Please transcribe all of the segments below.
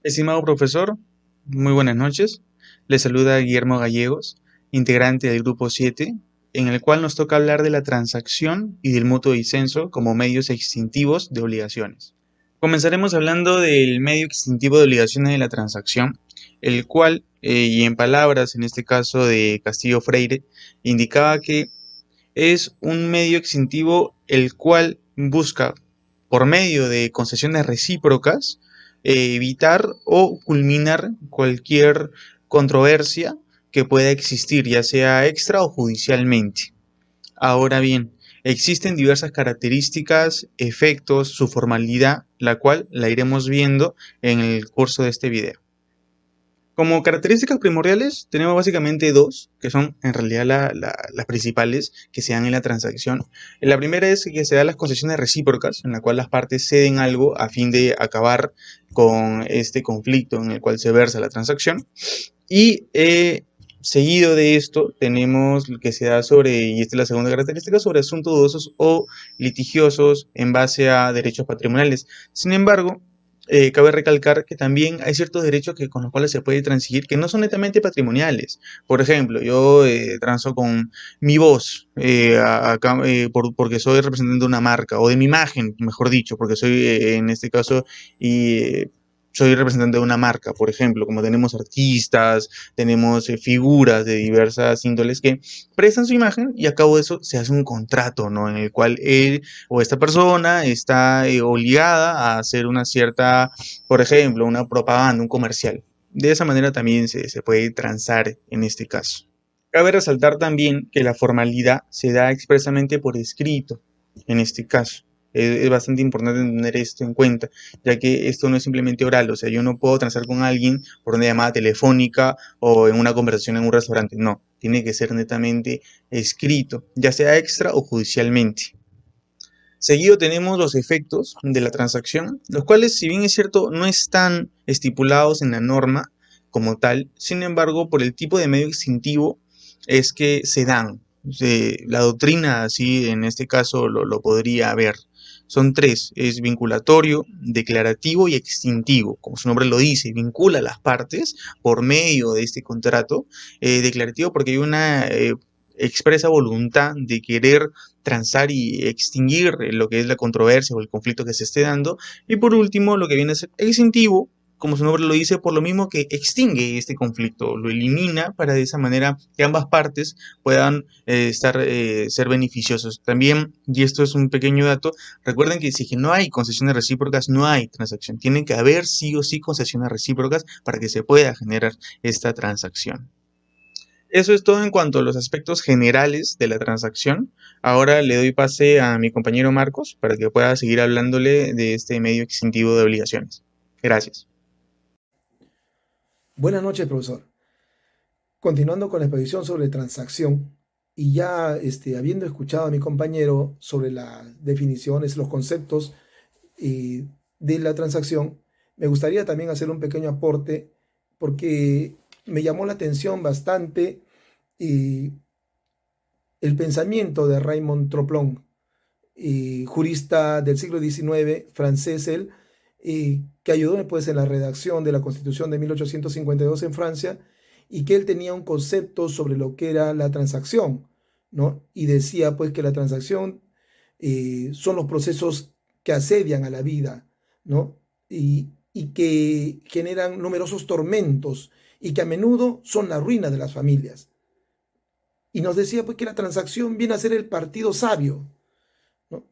Estimado profesor, muy buenas noches. Le saluda Guillermo Gallegos, integrante del Grupo 7, en el cual nos toca hablar de la transacción y del mutuo disenso como medios extintivos de obligaciones. Comenzaremos hablando del medio extintivo de obligaciones de la transacción, el cual, y en palabras, en este caso de Castillo Freire, indicaba que es un medio extintivo el cual busca, por medio de concesiones recíprocas, evitar o culminar cualquier controversia que pueda existir, ya sea extra o judicialmente. Ahora bien, existen diversas características, efectos, su formalidad, la cual la iremos viendo en el curso de este video. Como características primordiales tenemos básicamente dos, que son en realidad las principales que se dan en la transacción. La primera es que se dan las concesiones recíprocas, en la cual las partes ceden algo a fin de acabar con este conflicto en el cual se versa la transacción. Y seguido de esto tenemos lo que se da sobre, y esta es la segunda característica, sobre asuntos dudosos o litigiosos en base a derechos patrimoniales. Sin embargo, cabe recalcar que también hay ciertos derechos con los cuales se puede transigir que no son netamente patrimoniales. Por ejemplo, yo transo con mi voz porque soy representante de una marca, o de mi imagen, mejor dicho, porque soy en este caso y soy representante de una marca, por ejemplo, como tenemos artistas, tenemos figuras de diversas índoles que prestan su imagen y a cabo de eso se hace un contrato, ¿no? En el cual él o esta persona está obligada a hacer una cierta, por ejemplo, una propaganda, un comercial. De esa manera también se puede transar en este caso. Cabe resaltar también que la formalidad se da expresamente por escrito en este caso. Es bastante importante tener esto en cuenta, ya que esto no es simplemente oral, o sea, yo no puedo transar con alguien por una llamada telefónica o en una conversación en un restaurante, no, tiene que ser netamente escrito, ya sea extra o judicialmente. Seguido tenemos los efectos de la transacción, los cuales, si bien es cierto, no están estipulados en la norma como tal, sin embargo, por el tipo de medio extintivo es que se dan. La doctrina, así en este caso, lo podría ver. Son tres, es vinculatorio, declarativo y extintivo. Como su nombre lo dice, vincula a las partes por medio de este contrato. Declarativo porque hay una expresa voluntad de querer transar y extinguir lo que es la controversia o el conflicto que se esté dando. Y por último, lo que viene a ser extintivo, como su nombre lo dice, por lo mismo que extingue este conflicto, lo elimina para de esa manera que ambas partes puedan ser beneficiosos. También, y esto es un pequeño dato, recuerden que si no hay concesiones recíprocas, no hay transacción. Tienen que haber sí o sí concesiones recíprocas para que se pueda generar esta transacción. Eso es todo en cuanto a los aspectos generales de la transacción. Ahora le doy pase a mi compañero Marcos para que pueda seguir hablándole de este medio extintivo de obligaciones. Gracias. Buenas noches, profesor. Continuando con la exposición sobre transacción y ya habiendo escuchado a mi compañero sobre las definiciones, los conceptos de la transacción, me gustaría también hacer un pequeño aporte porque me llamó la atención bastante eh, el pensamiento de Raymond Troplon, jurista del siglo XIX, francés él, que ayudó pues, en la redacción de la Constitución de 1852 en Francia, y que él tenía un concepto sobre lo que era la transacción, ¿no? Y decía pues que la transacción son los procesos que asedian a la vida, ¿no? Y que generan numerosos tormentos y que a menudo son la ruina de las familias. Y nos decía pues que la transacción viene a ser el partido sabio, ¿no?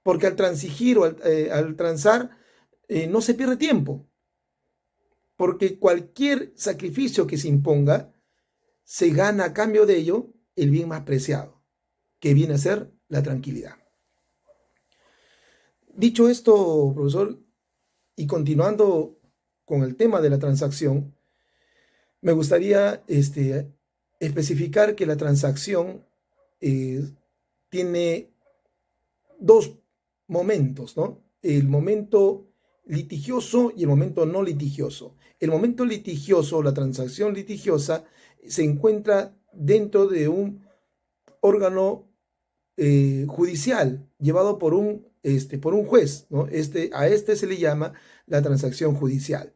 Porque al transigir o al transar no se pierde tiempo, porque cualquier sacrificio que se imponga se gana a cambio de ello el bien más preciado, que viene a ser la tranquilidad. Dicho esto, profesor, y continuando con el tema de la transacción, me gustaría especificar que la transacción eh, tiene dos momentos, ¿no? El momento litigioso y el momento no litigioso. El momento litigioso, la transacción litigiosa, se encuentra dentro de un órgano judicial llevado por un juez, ¿no? A este se le llama la transacción judicial.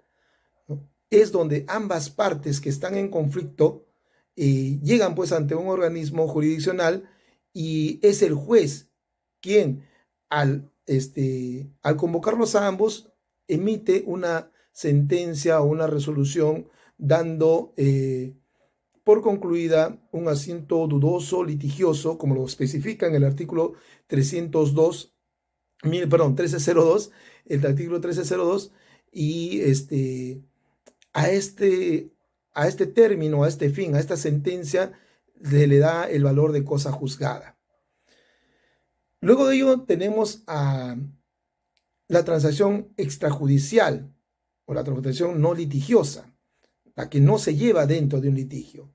es donde ambas partes que están en conflicto llegan pues ante un organismo jurisdiccional y es el juez quien al convocarlos a ambos emite una sentencia o una resolución dando por concluida un asunto dudoso, litigioso, como lo especifica en el artículo 302, perdón, 1302, el artículo 1302, y a este, a este término, a este fin, a esta sentencia, se le da el valor de cosa juzgada. Luego de ello tenemos a la transacción extrajudicial o la transacción no litigiosa, la que no se lleva dentro de un litigio.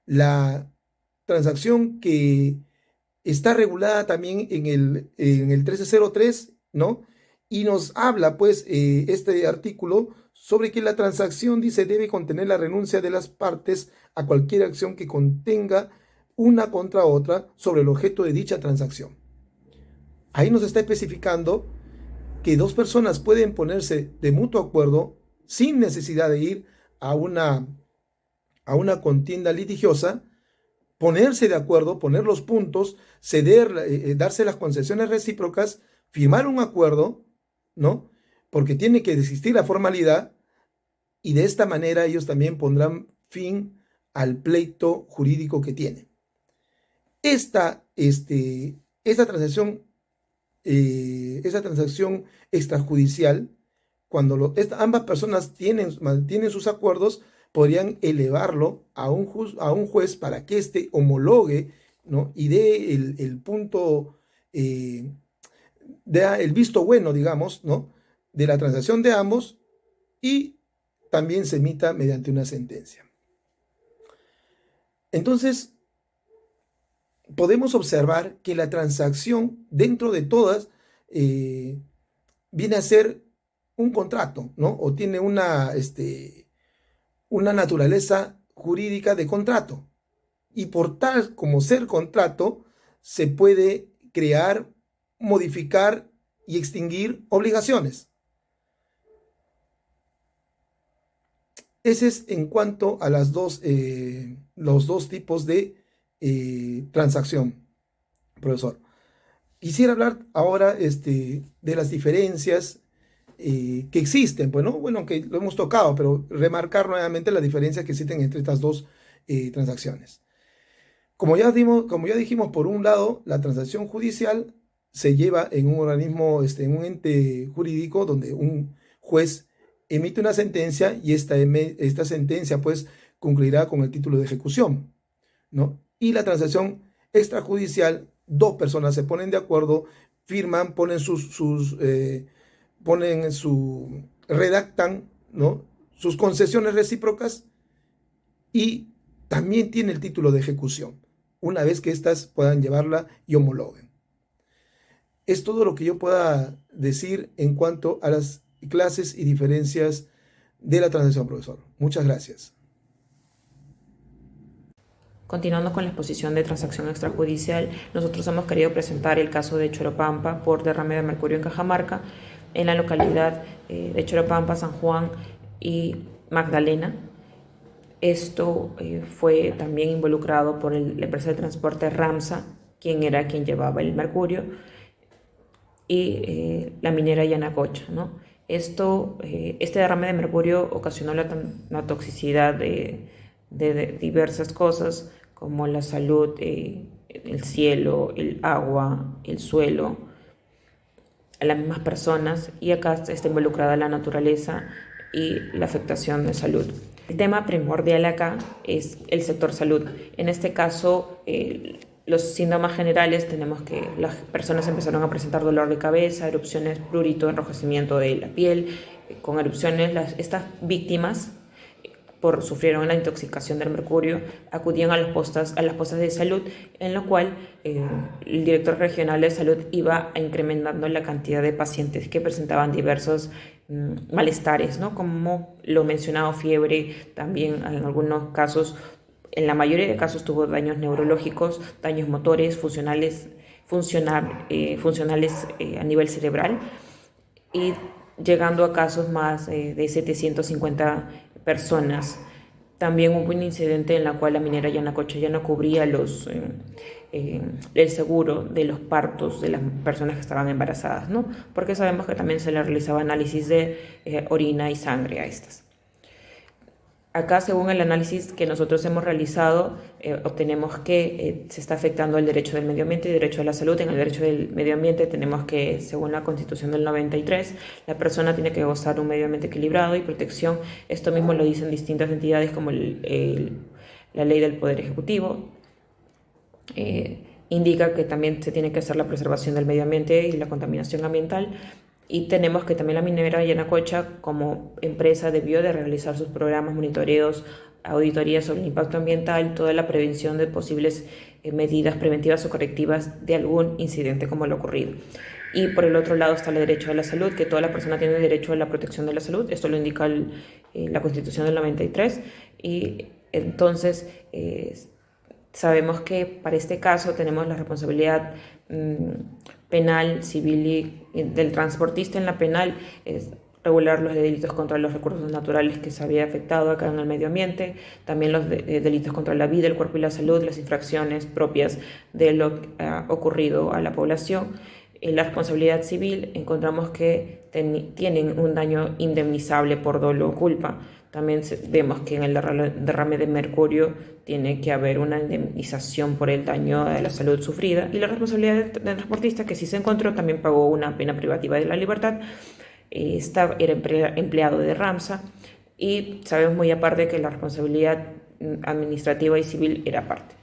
La transacción que está regulada también en el 1303, ¿no? Y nos habla, pues, este artículo sobre que la transacción, dice, debe contener la renuncia de las partes a cualquier acción que contenga una contra otra sobre el objeto de dicha transacción. Ahí nos está especificando que dos personas pueden ponerse de mutuo acuerdo sin necesidad de ir a una contienda litigiosa, ponerse de acuerdo, poner los puntos, ceder, darse las concesiones recíprocas, firmar un acuerdo, ¿no? Porque tiene que existir la formalidad y de esta manera ellos también pondrán fin al pleito jurídico que tienen. Esta transacción extrajudicial, cuando ambas personas mantienen sus acuerdos, podrían elevarlo a un juez para que éste homologue, ¿no? Y dé el punto, dé el visto bueno, digamos, ¿no? De la transacción de ambos y también se emita mediante una sentencia. Entonces, podemos observar que la transacción, dentro de todas, viene a ser un contrato, ¿no? O tiene una naturaleza jurídica de contrato. Y por tal como ser contrato, se puede crear, modificar y extinguir obligaciones. Ese es en cuanto a los dos tipos de transacción, profesor. Quisiera hablar ahora de las diferencias que existen, pues, ¿no? Bueno, que lo hemos tocado, pero remarcar nuevamente las diferencias que existen entre estas dos transacciones. Como ya dijimos, por un lado, la transacción judicial se lleva en un organismo, en un ente jurídico donde un juez emite una sentencia y esta sentencia pues concluirá con el título de ejecución, ¿no? Y la transacción extrajudicial, dos personas se ponen de acuerdo, firman, redactan, ¿no? Sus concesiones recíprocas y también tiene el título de ejecución, una vez que éstas puedan llevarla y homologuen. Es todo lo que yo pueda decir en cuanto a las clases y diferencias de la transacción, profesor. Muchas gracias. Continuando con la exposición de transacción extrajudicial, nosotros hemos querido presentar el caso de Choropampa por derrame de mercurio en Cajamarca, en la localidad de Choropampa, San Juan y Magdalena. Esto fue también involucrado por la empresa de transporte Ramsa, quien llevaba el mercurio, y la minera Yanacocha, ¿no? Este derrame de mercurio ocasionó la toxicidad de diversas cosas, como la salud, el cielo, el agua, el suelo, a las mismas personas, y acá está involucrada la naturaleza y la afectación de salud. El tema primordial acá es el sector salud. En este caso, los síntomas generales tenemos que las personas empezaron a presentar dolor de cabeza, erupciones, prurito, enrojecimiento de la piel. Con erupciones, estas víctimas sufrieron la intoxicación del mercurio, acudían a las postas de salud, en lo cual el director regional de salud iba incrementando la cantidad de pacientes que presentaban diversos malestares, ¿no? Como lo mencionado, fiebre, también en algunos casos, en la mayoría de casos tuvo daños neurológicos, daños motores, funcionales a nivel cerebral, y llegando a casos más de 750 personas. También hubo un incidente en la cual la minera Yanacocha ya no cubría el seguro de los partos de las personas que estaban embarazadas, ¿no? Porque sabemos que también se le realizaba análisis de orina y sangre a estas. Acá, según el análisis que nosotros hemos realizado, obtenemos que se está afectando el derecho del medio ambiente y el derecho a la salud. En el derecho del medio ambiente tenemos que, según la Constitución del 93, la persona tiene que gozar de un medio ambiente equilibrado y protección. Esto mismo lo dicen distintas entidades como la ley del Poder Ejecutivo. Indica que también se tiene que hacer la preservación del medio ambiente y la contaminación ambiental. Y tenemos que también la minera Yanacocha, como empresa, debió de realizar sus programas, monitoreos, auditorías sobre el impacto ambiental, toda la prevención de posibles medidas preventivas o correctivas de algún incidente como lo ocurrido. Y por el otro lado está el derecho a la salud, que toda la persona tiene derecho a la protección de la salud. Esto lo indica la Constitución del 93. Y entonces sabemos que para este caso tenemos la responsabilidad penal, civil y del transportista. En la penal es regular los delitos contra los recursos naturales que se había afectado acá en el medio ambiente, también los delitos contra la vida, el cuerpo y la salud, las infracciones propias de lo ocurrido a la población. En la responsabilidad civil encontramos que tienen un daño indemnizable por dolo o culpa. También vemos que en el derrame de mercurio tiene que haber una indemnización por el daño a la salud sufrida. Y la responsabilidad del transportista, que sí se encontró, también pagó una pena privativa de la libertad. Era empleado de Ramsa. Y sabemos muy aparte que la responsabilidad administrativa y civil era aparte.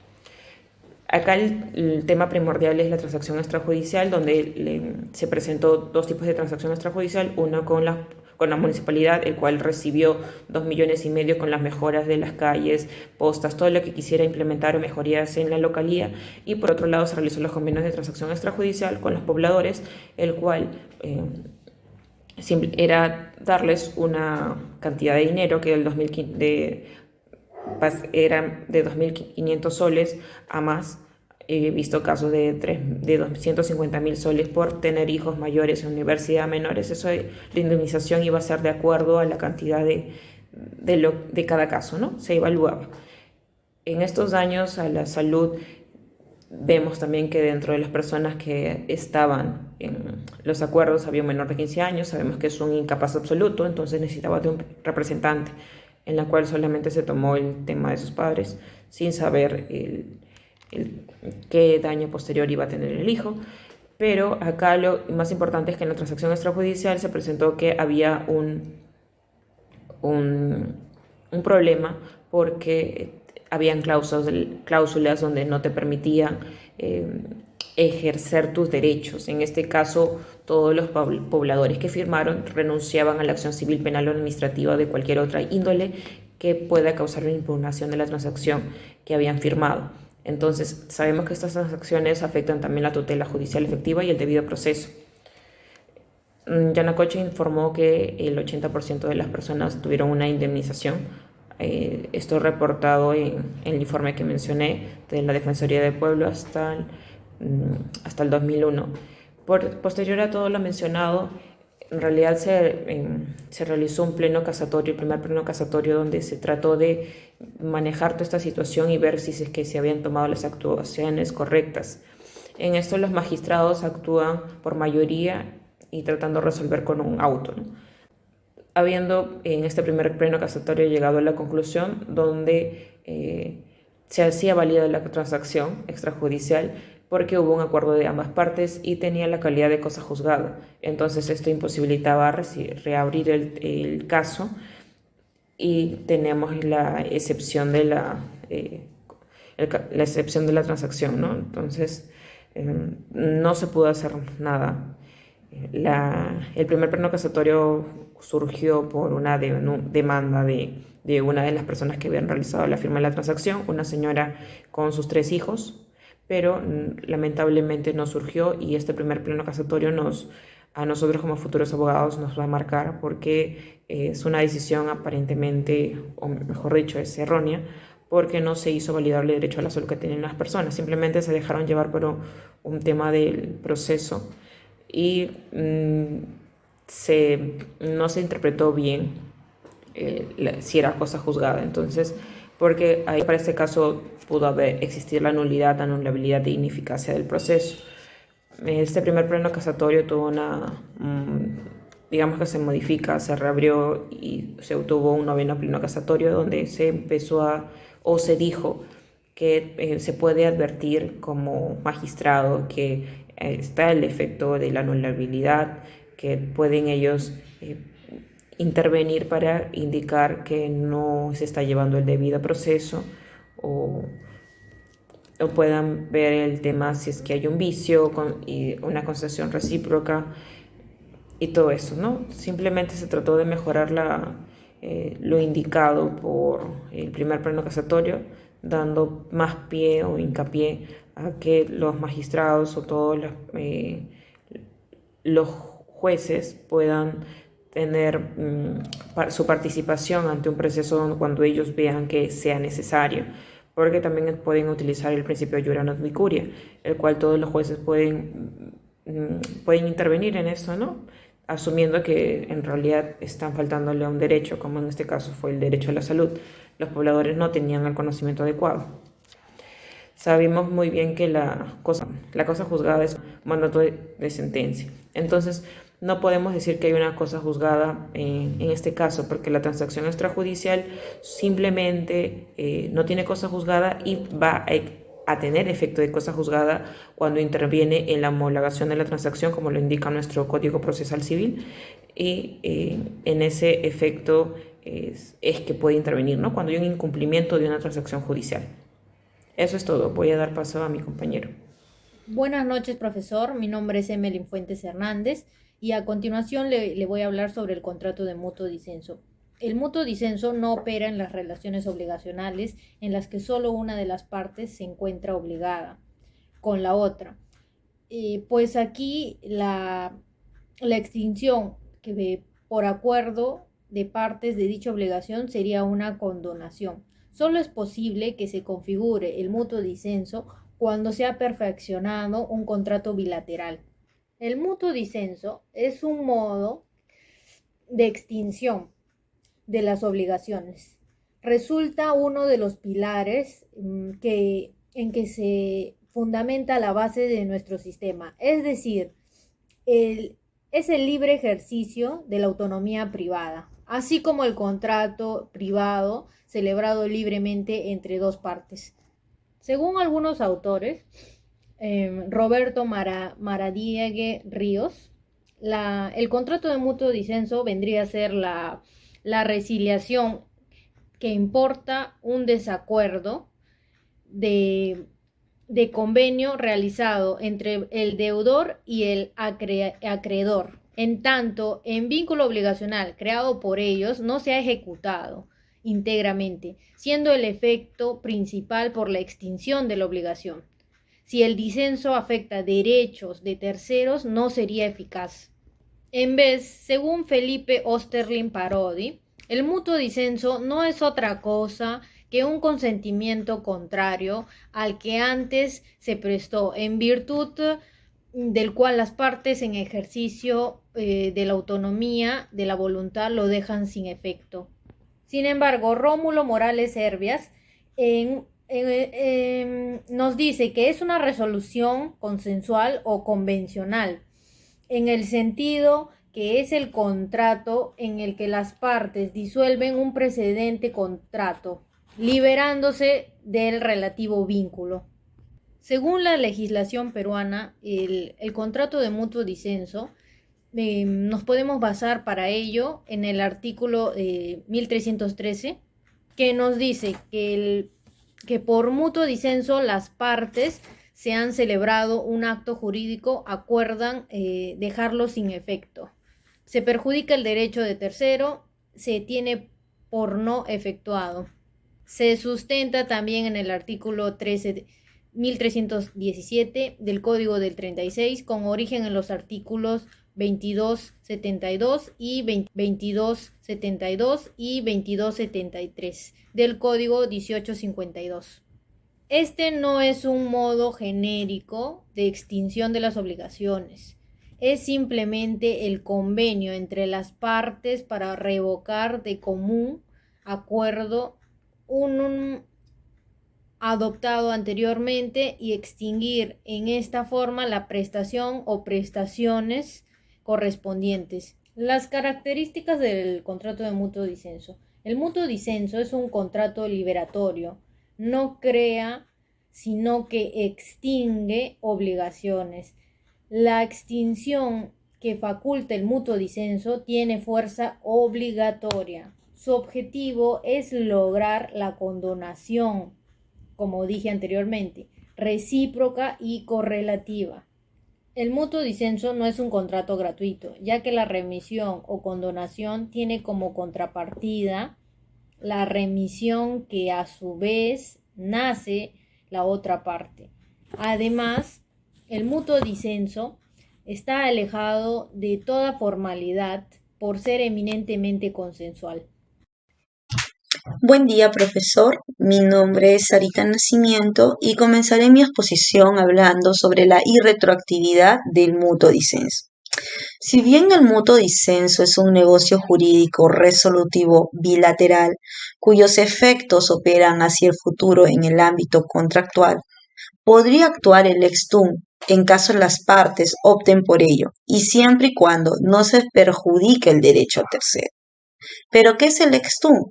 Acá el tema primordial es la transacción extrajudicial, donde se presentó dos tipos de transacción extrajudicial, uno con la municipalidad, el cual recibió 2,5 millones con las mejoras de las calles, postas, todo lo que quisiera implementar o mejorías en la localía, y por otro lado se realizó los convenios de transacción extrajudicial con los pobladores, el cual era darles una cantidad de dinero que era de 2.500 soles a más. He visto casos de 250.000 soles por tener hijos mayores en universidad menores. Eso, la indemnización iba a ser de acuerdo a la cantidad de cada caso, ¿no? Se evaluaba. En estos daños a la salud vemos también que dentro de las personas que estaban en los acuerdos había un menor de 15 años. Sabemos que es un incapaz absoluto, entonces necesitaba de un representante, en la cual solamente se tomó el tema de sus padres sin saber qué daño posterior iba a tener el hijo. Pero acá lo más importante es que en la transacción extrajudicial se presentó que había un problema, porque habían cláusulas donde no te permitían ejercer tus derechos. En este caso, todos los pobladores que firmaron renunciaban a la acción civil, penal o administrativa de cualquier otra índole que pueda causar una impugnación de la transacción que habían firmado. Entonces, sabemos que estas transacciones afectan también la tutela judicial efectiva y el debido proceso. Yanacocha informó que el 80% de las personas tuvieron una indemnización. Esto reportado en el informe que mencioné de la Defensoría del Pueblo hasta el 2001. Posterior a todo lo mencionado, en realidad se realizó un pleno casatorio, el primer pleno casatorio, donde se trató de manejar toda esta situación y ver si es que se habían tomado las actuaciones correctas. En esto los magistrados actúan por mayoría y tratando de resolver con un auto, ¿no? Habiendo en este primer pleno casatorio llegado a la conclusión donde se hacía válida la transacción extrajudicial, porque hubo un acuerdo de ambas partes y tenía la calidad de cosa juzgada. Entonces esto imposibilitaba reabrir el caso, y tenemos la excepción de la excepción de la transacción, ¿no? Entonces no se pudo hacer nada. El primer pleno casatorio surgió por una demanda de una de las personas que habían realizado la firma de la transacción, una señora con sus 3 hijos, pero lamentablemente no surgió, y este primer pleno casatorio a nosotros como futuros abogados nos va a marcar, porque es una decisión aparentemente, o mejor dicho, es errónea, porque no se hizo validar el derecho a la salud que tienen las personas. Simplemente se dejaron llevar por un tema del proceso y no se interpretó bien si era cosa juzgada. Entonces, porque ahí para este caso pudo existir la nulidad, anulabilidad e ineficacia del proceso. Este primer pleno casatorio tuvo digamos que se modifica, se reabrió y se obtuvo un noveno pleno casatorio donde se empezó o se dijo que se puede advertir como magistrado que está el efecto de la anulabilidad, que pueden ellos intervenir para indicar que no se está llevando el debido proceso o puedan ver el tema si es que hay un vicio y una concesión recíproca y todo eso, ¿no? Simplemente se trató de mejorar lo indicado por el primer pleno casatorio, dando más pie o hincapié a que los magistrados o todos los jueces puedan tener su participación ante un proceso cuando ellos vean que sea necesario, porque también pueden utilizar el principio de iura non vicuria, el cual todos los jueces pueden intervenir en eso, ¿no? Asumiendo que en realidad están faltándole a un derecho, como en este caso fue el derecho a la salud. Los pobladores no tenían el conocimiento adecuado. Sabemos muy bien que la cosa juzgada es un mandato de sentencia. Entonces, no podemos decir que hay una cosa juzgada en este caso, porque la transacción extrajudicial simplemente no tiene cosa juzgada y va a tener efecto de cosa juzgada cuando interviene en la homologación de la transacción, como lo indica nuestro Código Procesal Civil, y en ese efecto es que puede intervenir, ¿no? Cuando hay un incumplimiento de una transacción judicial. Eso es todo. Voy a dar paso a mi compañero. Buenas noches, profesor. Mi nombre es Emelin Fuentes Hernández y a continuación le voy a hablar sobre el contrato de mutuo disenso. El mutuo disenso no opera en las relaciones obligacionales en las que solo una de las partes se encuentra obligada con la otra. Pues aquí la extinción que por acuerdo de partes de dicha obligación sería una condonación. Solo es posible que se configure el mutuo disenso cuando se ha perfeccionado un contrato bilateral. El mutuo disenso es un modo de extinción de las obligaciones. Resulta uno de los pilares en que se fundamenta la base de nuestro sistema, es decir, es el libre ejercicio de la autonomía privada, así como el contrato privado celebrado libremente entre dos partes. Según algunos autores, Roberto Maradiague Ríos, el contrato de mutuo disenso vendría a ser la resiliación que importa un desacuerdo de convenio realizado entre el deudor y el acreedor, en tanto en vínculo obligacional creado por ellos no se ha ejecutado íntegramente, siendo el efecto principal por la extinción de la obligación. Si el disenso afecta derechos de terceros, no sería eficaz. En vez, según Felipe Osterlin Parodi, el mutuo disenso no es otra cosa que un consentimiento contrario al que antes se prestó, en virtud del cual las partes en ejercicio de la autonomía de la voluntad lo dejan sin efecto. Sin embargo, Rómulo Morales Herbias nos dice que es una resolución consensual o convencional, en el sentido que es el contrato en el que las partes disuelven un precedente contrato, liberándose del relativo vínculo. Según la legislación peruana, el contrato de mutuo disenso nos podemos basar para ello en el artículo 1313, que nos dice que por mutuo disenso las partes se han celebrado un acto jurídico, acuerdan dejarlo sin efecto. Se perjudica el derecho de tercero, se tiene por no efectuado. Se sustenta también en el artículo 1317 del Código del 36, con origen en los artículos 2272 y 2272 y 2273 del Código 1852. Este no es un modo genérico de extinción de las obligaciones. es simplemente el convenio entre las partes para revocar de común acuerdo un adoptado anteriormente y extinguir en esta forma la prestación o prestaciones correspondientes. Las características del contrato de mutuo disenso. El mutuo disenso es un contrato liberatorio, no crea, sino que extingue obligaciones. La extinción que faculta el mutuo disenso tiene fuerza obligatoria. Su objetivo es lograr la condonación, como dije anteriormente, recíproca y correlativa. El mutuo disenso no es un contrato gratuito, ya que la remisión o condonación tiene como contrapartida la remisión que a su vez nace la otra parte. Además, el mutuo disenso está alejado de toda formalidad por ser eminentemente consensual. Buen día, profesor. Mi nombre es Sarita Nacimiento y comenzaré mi exposición hablando sobre la irretroactividad del mutuo disenso. Si bien el mutuo disenso es un negocio jurídico resolutivo bilateral cuyos efectos operan hacia el futuro en el ámbito contractual, podría actuar el ex tunc en caso las partes opten por ello y siempre y cuando no se perjudique el derecho tercero. ¿Pero qué es el ex tunc?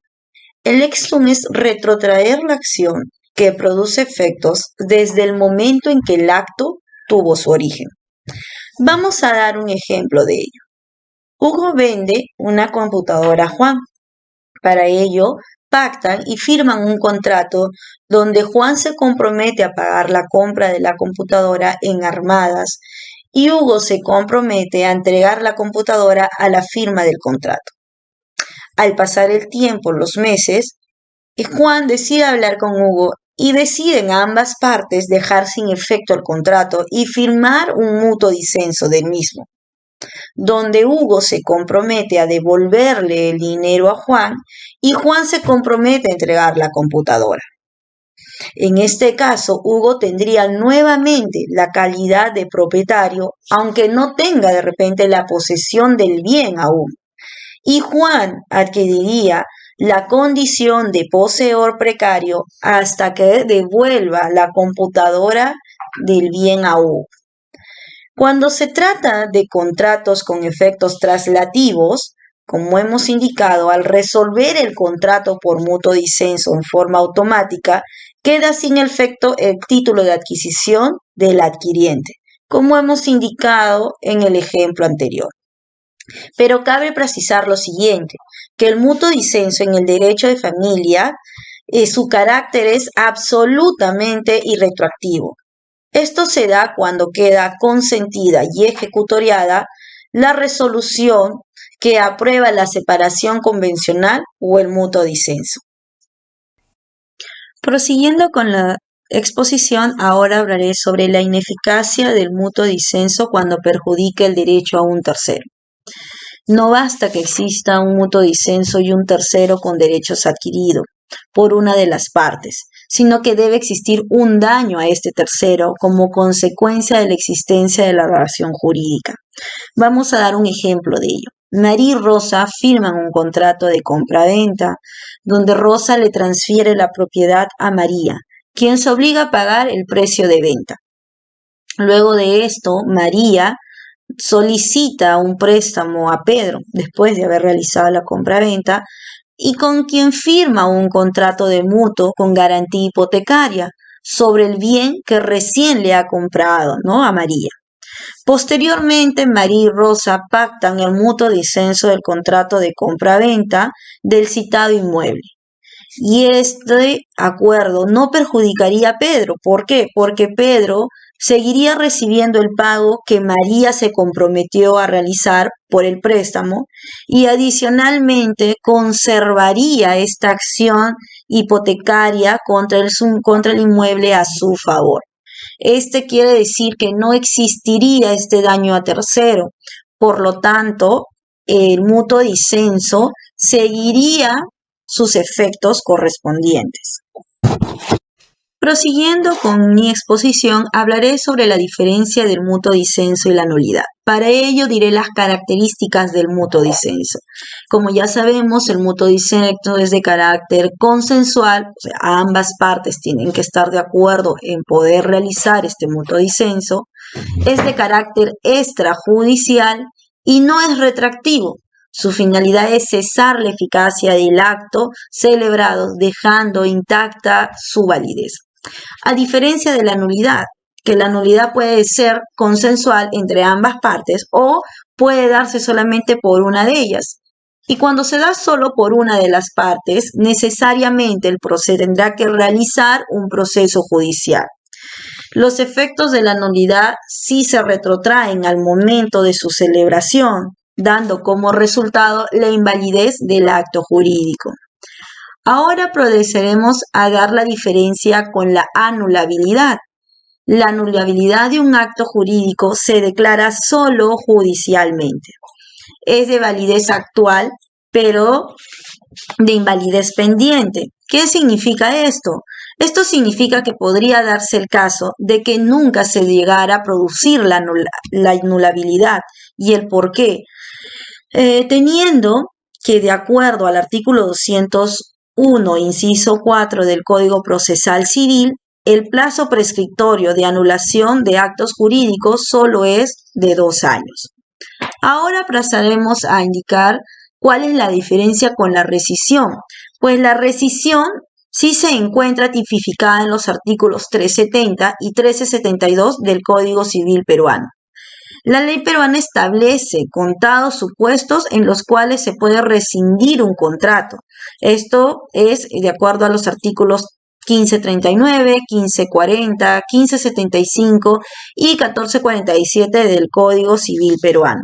El ex tunc es retrotraer la acción que produce efectos desde el momento en que el acto tuvo su origen. Vamos a dar un ejemplo de ello. Hugo vende una computadora a Juan. Para ello, pactan y firman un contrato donde Juan se compromete a pagar la compra de la computadora en armadas y Hugo se compromete a entregar la computadora a la firma del contrato. Al pasar el tiempo, los meses, Juan decide hablar con Hugo y deciden ambas partes dejar sin efecto el contrato y firmar un mutuo disenso del mismo, donde Hugo se compromete a devolverle el dinero a Juan y Juan se compromete a entregar la computadora. En este caso, Hugo tendría nuevamente la calidad de propietario, aunque no tenga de repente la posesión del bien aún. Y Juan adquiriría la condición de poseedor precario hasta que devuelva la computadora del bien a Hugo. Cuando se trata de contratos con efectos traslativos, como hemos indicado, al resolver el contrato por mutuo disenso en forma automática, queda sin efecto el título de adquisición del adquiriente, como hemos indicado en el ejemplo anterior. Pero cabe precisar lo siguiente, que el mutuo disenso en el derecho de familia, su carácter es absolutamente irretroactivo. Esto se da cuando queda consentida y ejecutoriada la resolución que aprueba la separación convencional o el mutuo disenso. Prosiguiendo con la exposición, ahora hablaré sobre la ineficacia del mutuo disenso cuando perjudica el derecho a un tercero. No basta que exista un mutuo disenso y un tercero con derechos adquiridos por una de las partes, sino que debe existir un daño a este tercero como consecuencia de la existencia de la relación jurídica. Vamos a dar un ejemplo de ello. María y Rosa firman un contrato de compra-venta donde Rosa le transfiere la propiedad a María, quien se obliga a pagar el precio de venta. Luego de esto, María solicita un préstamo a Pedro después de haber realizado la compra-venta y con quien firma un contrato de mutuo con garantía hipotecaria sobre el bien que recién le ha comprado, ¿no?, a María. Posteriormente, María y Rosa pactan el mutuo disenso del contrato de compra-venta del citado inmueble. Y este acuerdo no perjudicaría a Pedro. ¿Por qué? Porque Pedro seguiría recibiendo el pago que María se comprometió a realizar por el préstamo y adicionalmente conservaría esta acción hipotecaria contra el inmueble a su favor. Este quiere decir que no existiría este daño a tercero. Por lo tanto, el mutuo disenso seguiría sus efectos correspondientes. Prosiguiendo con mi exposición, hablaré sobre la diferencia del mutuo disenso y la nulidad. Para ello diré las características del mutuo disenso. Como ya sabemos, el mutuo disenso es de carácter consensual, o sea, ambas partes tienen que estar de acuerdo en poder realizar este mutuo disenso. Es de carácter extrajudicial y no es retractivo. Su finalidad es cesar la eficacia del acto celebrado, dejando intacta su validez. A diferencia de la nulidad, que la nulidad puede ser consensual entre ambas partes o puede darse solamente por una de ellas. Y cuando se da solo por una de las partes, necesariamente el proceso tendrá que realizar un proceso judicial. Los efectos de la nulidad sí se retrotraen al momento de su celebración, dando como resultado la invalidez del acto jurídico. Ahora procederemos a dar la diferencia con la anulabilidad. La anulabilidad de un acto jurídico se declara solo judicialmente. Es de validez actual, pero de invalidez pendiente. ¿Qué significa esto? Esto significa que podría darse el caso de que nunca se llegara a producir la anulabilidad. ¿Y el por qué? Teniendo que, de acuerdo al artículo 201, inciso 4 del Código Procesal Civil, el plazo prescriptorio de anulación de actos jurídicos solo es de 2 años. Ahora pasaremos a indicar cuál es la diferencia con la rescisión. Pues la rescisión sí se encuentra tipificada en los artículos 370 y 1372 del Código Civil peruano. La ley peruana establece contados supuestos en los cuales se puede rescindir un contrato. Esto es de acuerdo a los artículos 1539, 1540, 1575 y 1447 del Código Civil peruano,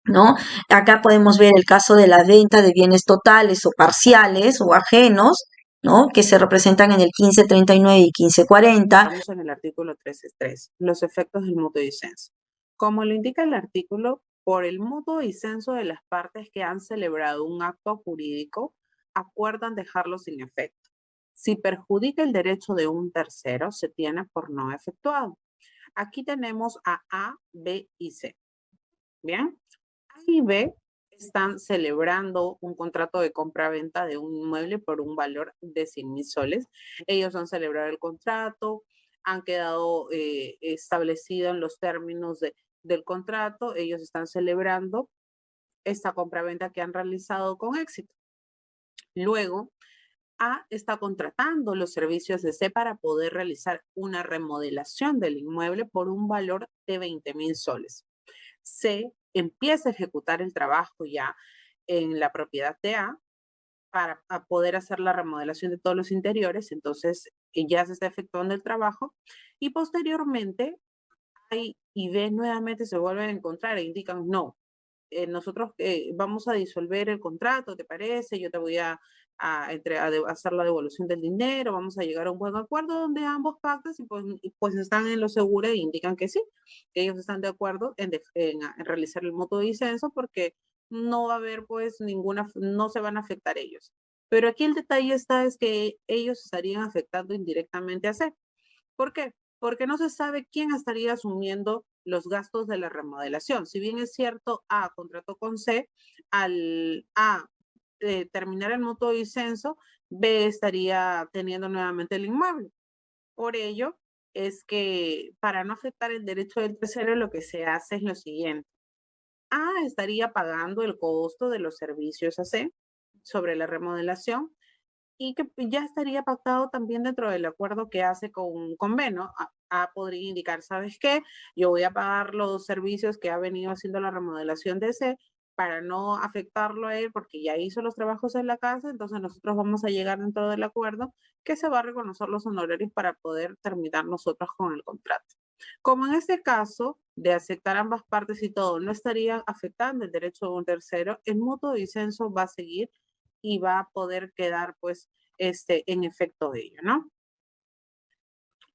¿no? Acá podemos ver el caso de la venta de bienes totales o parciales o ajenos, ¿no? Que se representan en el 1539 y 1540. Estamos en el artículo 13.3, los efectos del mutuo disenso. Como lo indica el artículo, por el mutuo disenso de las partes que han celebrado un acto jurídico, acuerdan dejarlo sin efecto. Si perjudica el derecho de un tercero, se tiene por no efectuado. Aquí tenemos a A, B y C. Bien, A y B están celebrando un contrato de compra-venta de un inmueble por un valor de 100,000 soles. Ellos han celebrado el contrato, han quedado establecidos en los términos del contrato. Ellos están celebrando esta compra-venta que han realizado con éxito. Luego, A está contratando los servicios de C para poder realizar una remodelación del inmueble por un valor de 20,000 soles. C empieza a ejecutar el trabajo ya en la propiedad de A para poder hacer la remodelación de todos los interiores. Entonces ya se está efectuando el trabajo y posteriormente A y B nuevamente se vuelven a encontrar e indican no. Nosotros vamos a disolver el contrato, ¿te parece? Yo te voy a hacer la devolución del dinero, vamos a llegar a un buen acuerdo donde ambos pactan y pues están en lo seguro e indican que sí, que ellos están de acuerdo en realizar el mutuo disenso porque no va a haber pues no se van a afectar ellos. Pero aquí el detalle es que ellos estarían afectando indirectamente a C. ¿Por qué? Porque no se sabe quién estaría asumiendo los gastos de la remodelación. Si bien es cierto, A contrató con C, al A terminar el mutuo disenso, B estaría teniendo nuevamente el inmueble. Por ello, es que para no afectar el derecho del tercero, lo que se hace es lo siguiente. A estaría pagando el costo de los servicios a C sobre la remodelación y que ya estaría pactado también dentro del acuerdo que hace con B, ¿no? A podría indicar, ¿sabes qué? Yo voy a pagar los servicios que ha venido haciendo la remodelación de C para no afectarlo a él porque ya hizo los trabajos en la casa, entonces nosotros vamos a llegar dentro del acuerdo que se va a reconocer los honorarios para poder terminar nosotros con el contrato. Como en este caso de aceptar ambas partes y todo no estaría afectando el derecho de un tercero, el mutuo disenso va a seguir y va a poder quedar pues en efecto de ello, ¿no?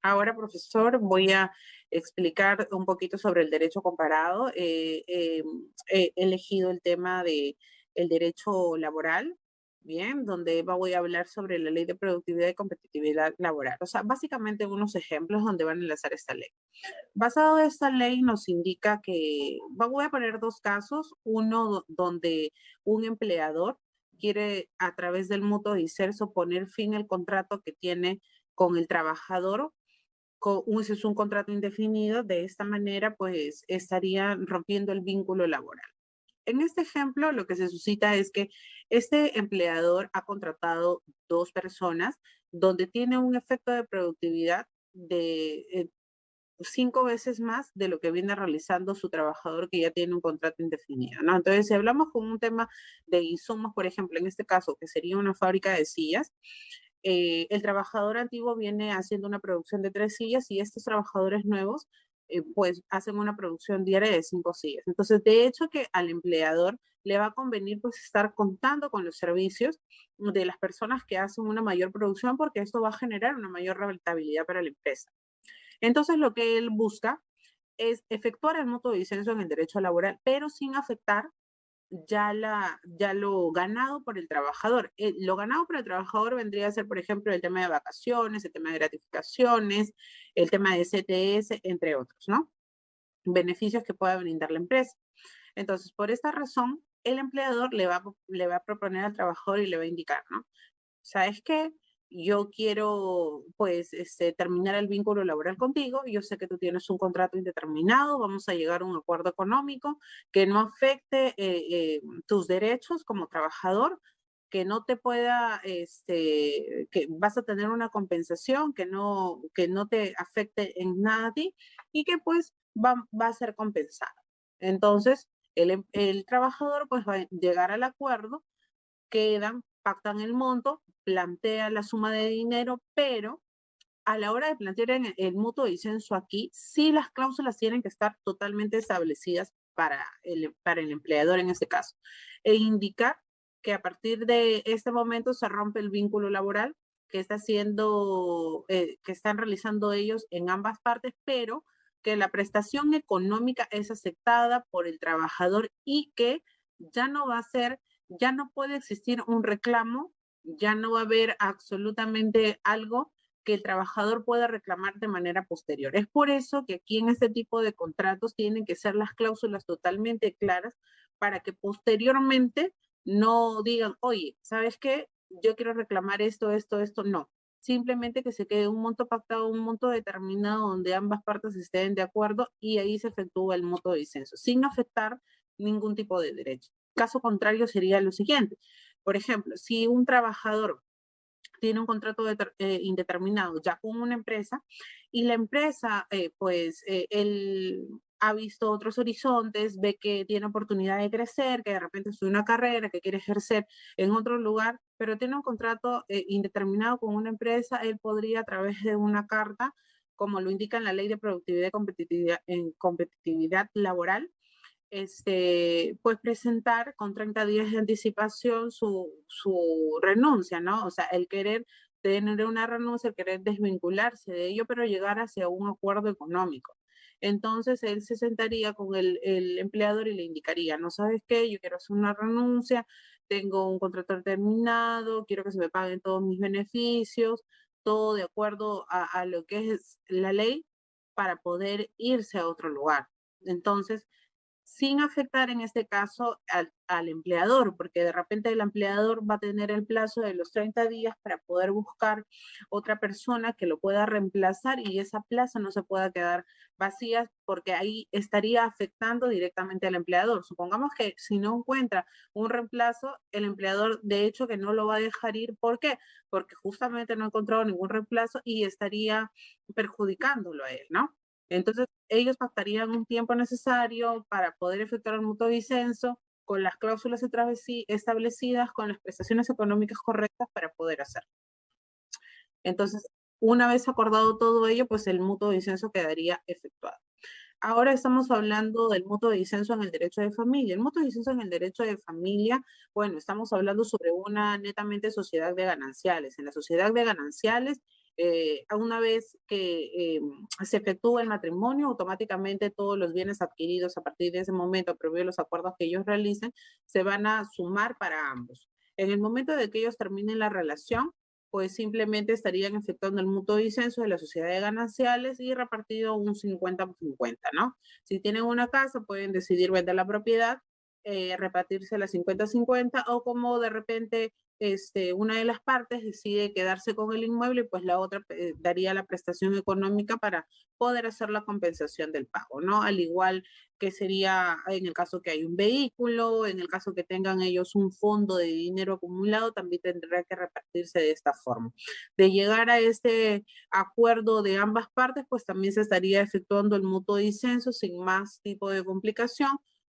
Ahora, profesor, voy a explicar un poquito sobre el derecho comparado. He elegido el tema de el derecho laboral, bien, donde voy a hablar sobre la ley de productividad y competitividad laboral. O sea, básicamente unos ejemplos donde van a enlazar esta ley. Basado en esta ley nos indica que, voy a poner dos casos, uno donde un empleador quiere a través del mutuo diserso poner fin al contrato que tiene con el trabajador, ese es un contrato indefinido, de esta manera pues estaría rompiendo el vínculo laboral. En este ejemplo, lo que se suscita es que este empleador ha contratado dos personas donde tiene un efecto de productividad de 5 veces más de lo que viene realizando su trabajador que ya tiene un contrato indefinido, ¿no? Entonces, si hablamos con un tema de insumos, por ejemplo, en este caso, que sería una fábrica de sillas, el trabajador antiguo viene haciendo una producción de 3 sillas y estos trabajadores nuevos pues hacen una producción diaria de 5 sillas. Entonces, de hecho que al empleador le va a convenir pues estar contando con los servicios de las personas que hacen una mayor producción porque esto va a generar una mayor rentabilidad para la empresa. Entonces, lo que él busca es efectuar el mutuo disenso en el derecho laboral, pero sin afectar ya lo ganado por el trabajador. Lo ganado por el trabajador vendría a ser, por ejemplo, el tema de vacaciones, el tema de gratificaciones, el tema de CTS, entre otros, ¿no? Beneficios que pueda brindar la empresa. Entonces, por esta razón, el empleador le va a proponer al trabajador y le va a indicar, ¿no? ¿Sabes qué? Yo quiero, pues, terminar el vínculo laboral contigo. Yo sé que tú tienes un contrato indeterminado. Vamos a llegar a un acuerdo económico que no afecte tus derechos como trabajador, que no te pueda, que vas a tener una compensación que no te afecte en nada a ti y que pues va a ser compensado. Entonces, el trabajador pues va a llegar al acuerdo, quedan, pactan el monto, plantea la suma de dinero, pero a la hora de plantear el mutuo disenso aquí, sí las cláusulas tienen que estar totalmente establecidas para el empleador en este caso, e indicar que a partir de este momento se rompe el vínculo laboral que que están realizando ellos en ambas partes, pero que la prestación económica es aceptada por el trabajador y que ya no puede existir un reclamo, ya no va a haber absolutamente algo que el trabajador pueda reclamar de manera posterior. Es por eso que aquí en este tipo de contratos tienen que ser las cláusulas totalmente claras para que posteriormente no digan, oye, ¿sabes qué? Yo quiero reclamar esto, no. Simplemente que se quede un monto pactado, un monto determinado donde ambas partes estén de acuerdo y ahí se efectúa el mutuo disenso, sin afectar ningún tipo de derecho. Caso contrario sería lo siguiente. Por ejemplo, si un trabajador tiene un contrato indeterminado ya con una empresa y la empresa, él ha visto otros horizontes, ve que tiene oportunidad de crecer, que de repente estudia una carrera, que quiere ejercer en otro lugar, pero tiene un contrato indeterminado con una empresa, él podría a través de una carta, como lo indica en la ley de productividad y competitividad laboral, pues presentar con 30 días de anticipación su renuncia, ¿no? O sea, el querer tener una renuncia, el querer desvincularse de ello, pero llegar hacia un acuerdo económico. Entonces, él se sentaría con el empleador y le indicaría, no sabes qué, yo quiero hacer una renuncia, tengo un contrato terminado, quiero que se me paguen todos mis beneficios, todo de acuerdo a lo que es la ley para poder irse a otro lugar. Entonces, sin afectar en este caso al empleador, porque de repente el empleador va a tener el plazo de los 30 días para poder buscar otra persona que lo pueda reemplazar y esa plaza no se pueda quedar vacía porque ahí estaría afectando directamente al empleador. Supongamos que si no encuentra un reemplazo, el empleador de hecho que no lo va a dejar ir. ¿Por qué? Porque justamente no ha encontrado ningún reemplazo y estaría perjudicándolo a él, ¿no? Entonces, ellos pactarían un tiempo necesario para poder efectuar el mutuo disenso con las cláusulas establecidas, con las prestaciones económicas correctas para poder hacerlo. Entonces, una vez acordado todo ello, pues el mutuo disenso quedaría efectuado. Ahora estamos hablando del mutuo disenso en el derecho de familia. El mutuo disenso en el derecho de familia, bueno, estamos hablando sobre una netamente sociedad de gananciales. En la sociedad de gananciales, una vez que se efectúa el matrimonio, automáticamente todos los bienes adquiridos a partir de ese momento, previo los acuerdos que ellos realicen, se van a sumar para ambos. En el momento de que ellos terminen la relación, pues simplemente estarían efectuando el mutuo disenso de la sociedad de gananciales y repartido un 50-50, ¿no? Si tienen una casa, pueden decidir vender la propiedad, repartirse la 50-50, o como de repente una de las partes decide quedarse con el inmueble, pues la otra daría la prestación económica para poder hacer la compensación del pago, ¿no? Al igual que sería en el caso que hay un vehículo, en el caso que tengan ellos un fondo de dinero acumulado, también tendrá que repartirse de esta forma. De llegar a este acuerdo de ambas partes, pues también se estaría efectuando el mutuo disenso sin más tipo de complicación,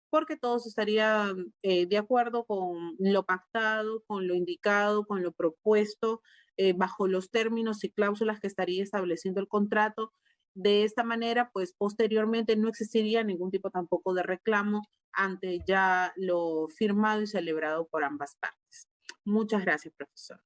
porque todos estarían de acuerdo con lo pactado, con lo indicado, con lo propuesto, bajo los términos y cláusulas que estaría estableciendo el contrato. De esta manera, pues posteriormente no existiría ningún tipo tampoco de reclamo ante ya lo firmado y celebrado por ambas partes. Muchas gracias, profesor.